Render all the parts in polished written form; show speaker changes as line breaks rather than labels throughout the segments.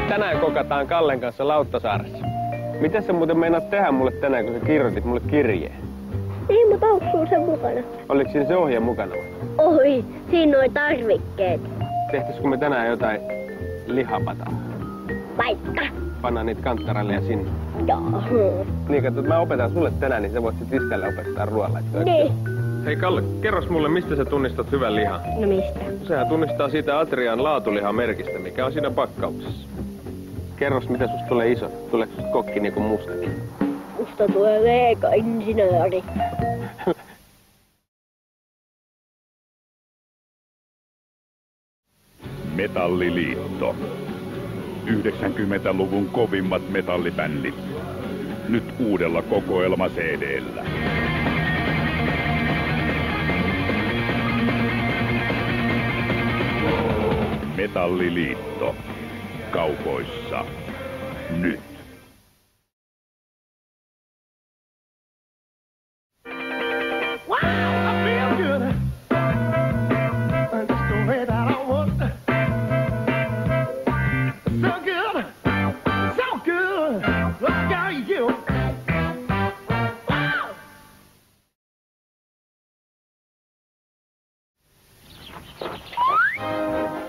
Tänään kokataan Kallen kanssa Lauttasaaressa. Mitä sä muuten meinaat tehdä mulle tänään, kun sä kirjoitit mulle kirjeen?
Niin, mutta onko sulla se mukana?
Oliko siinä se ohje mukana?
Oi, siinä on tarvikkeet.
Tehtäisikö me tänään jotain lihapataa?
Vaikka.
Pannaan niitä kanttaralleja sinne.
Joo.
Niin, kato, mä opetan sulle tänään, niin sä voit sit iskälle opettaa ruoanlaittoa.
Niin.
Hei Kalle, kerros mulle, mistä sä tunnistat hyvän lihan?
No mistä?
Sehän tunnistaa siitä Atrian laatulihamerkistä, mikä on siinä pakkauksessa. Kerros, mitä susta tulee iso. Tuleeko susta kokki niin kuin mustakin?
Musta tulee veega-insinööri.
Metalliliitto. 90-luvun kovimmat metallibändit. Nyt uudella kokoelma-CD:llä. Metalliliitto. Kaupoissa. Nyt.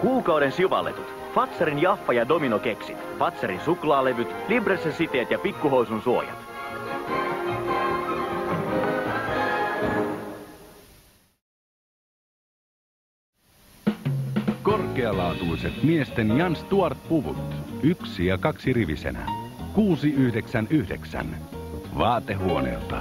Kuukauden syvalletut. Fatsarin Jaffa ja Domino-keksit. Fatsarin suklaalevyt, Libresse siteet ja pikkuhousun suojat.
Korkealaatuiset miesten Jan Stuart-puvut. 1 ja 2 rivisenä. 6,99. Vaatehuoneelta.